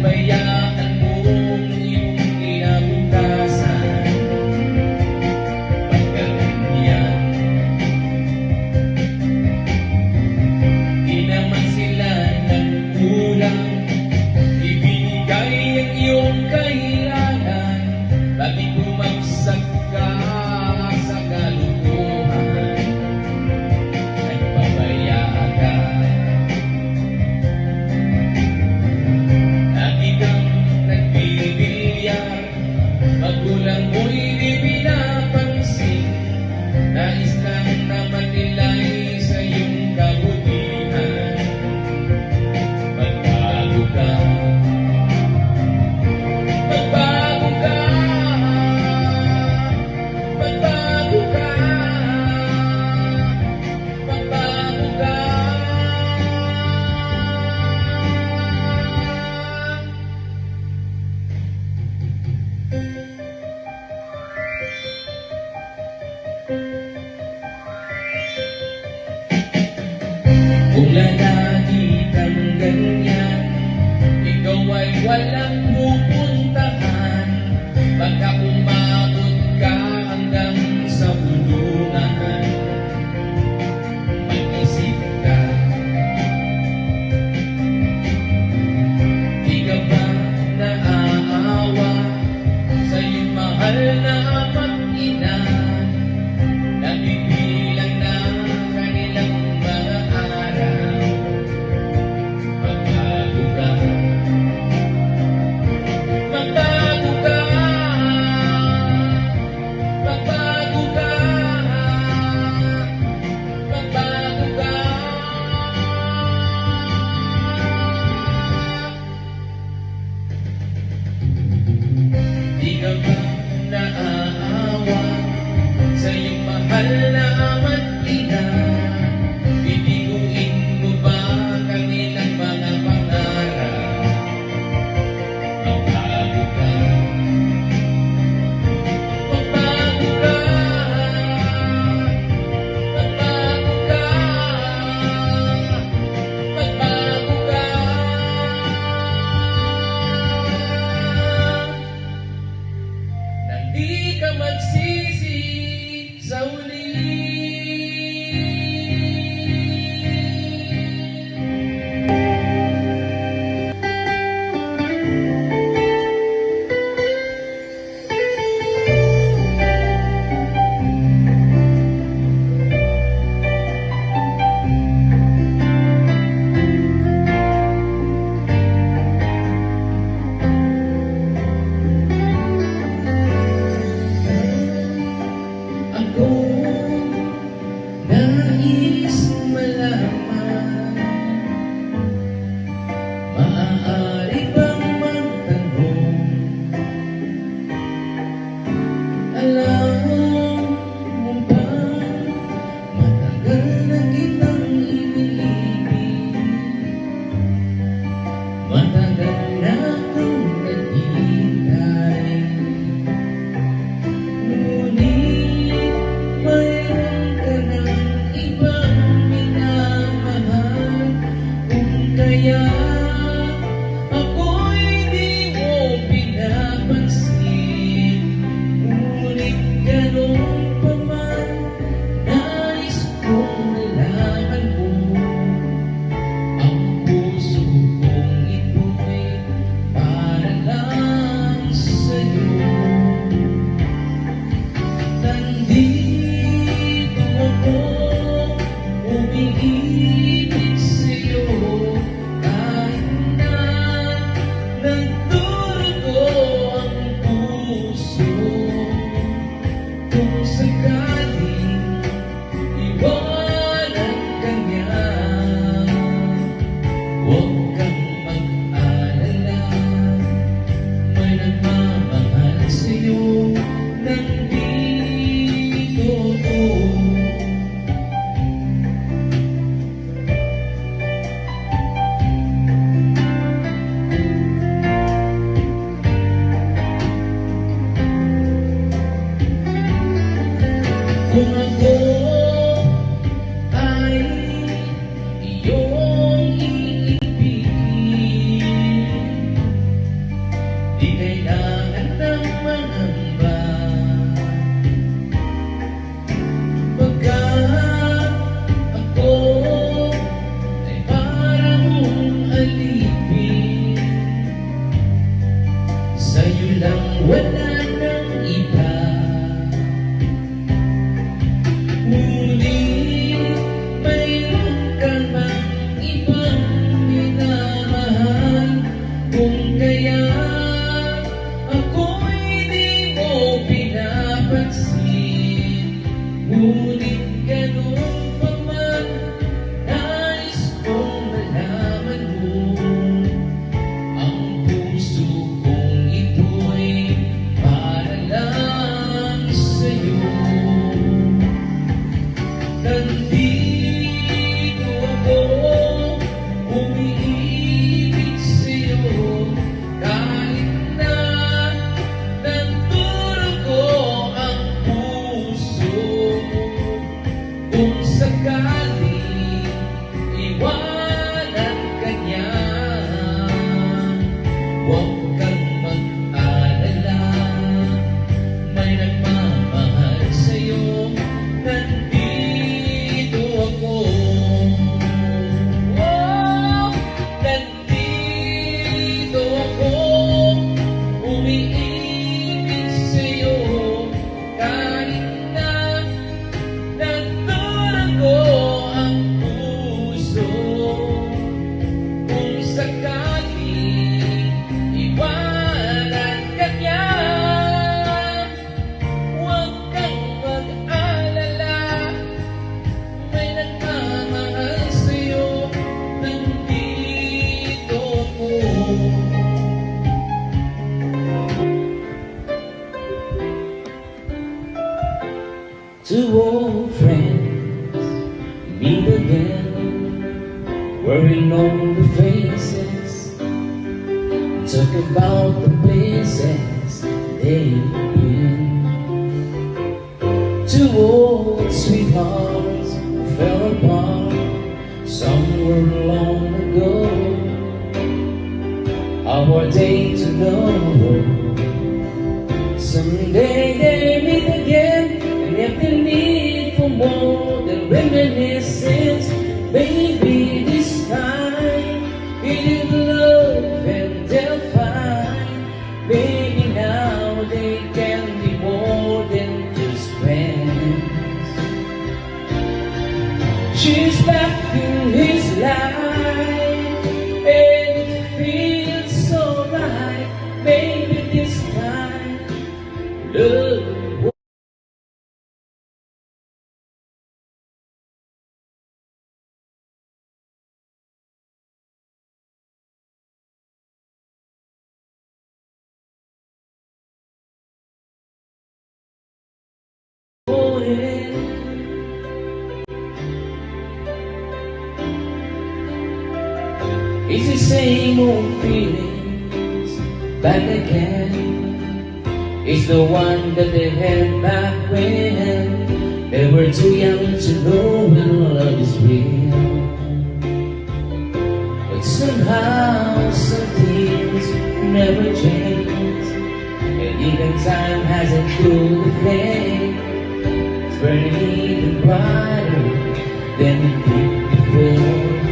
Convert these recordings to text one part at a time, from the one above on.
pabayaan mong iyong kinabukasan. Pagkaganyan, di naman sila nagkulang, ibigay ang iyong kailangan. Bakit bumagsak ka sa kalukuhan? Nagpabaya ka, lagi kang nagbibilyar, magulang mo'y di pinapansin. Nais lang naman nila'y sa iyong kabutihan. Magbago ka, magbago ka, magbago ka, magbago ka. Kung lalaki kang ganyan, ikaw ay walang pupuntahan. Baka umabot ka hanggang sa bulungan. Mag-isip ka, di ka ba naaawa sa iyong mahal na ama't ina? Nabibilang na kanilang mga araw. Magbago ka, lang, wala nang iba. Ngunit mayroon ka bang ibang minamahal? Kung kaya ako'y di mo pinapansin, ngunit ganun pa man, nais kong malaman mo, ang puso kong ito'y para lang sa'yo. Nandito ako, umiibig sa'yo, kahit na nagdurugo ang puso. Kung sakaling iwanan ka niya, huwag kang mag-alala, may nagmamahal sa'yo. Nandito ako, oh, nandito ako, umiibig sa'yo, kahit na nagdurugo ang puso. Kung sakaling iwanan ka niya, huwag kang mag-alala, may nagmamahal sa'yo. Nandito ako. Two old friends meet again, wearing on the faces, talk about the places they've been. Two old sweethearts who fell apart somewhere long ago. How are they to know? Someday they meet again, and if they need for more than reminiscence, maybe this time it will love and they'll find. Maybe now they can be more than just friends. She's back in his life, and it feels so right. Maybe this time love. It's the same old feelings back again. It's the one that they had back when they were too young to know when love is real. But somehow some things never change, and even time hasn't cooled the flame. It's burning even brighter than it did before.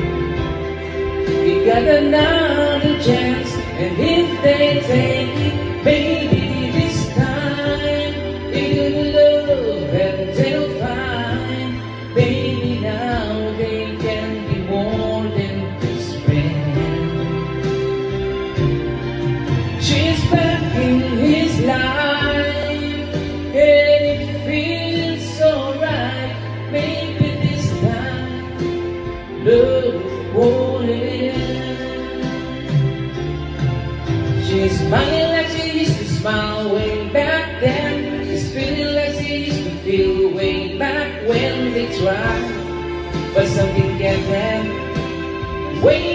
You got another chance, and if they take it, maybe this time it'll love and they'll find. Maybe now they can be more than just friends. She's back in his life, and it feels so right. Maybe this time love won't end. She's smiling like she used to smile way back then. She's feeling like she used to feel way back when they tried, but something kept them way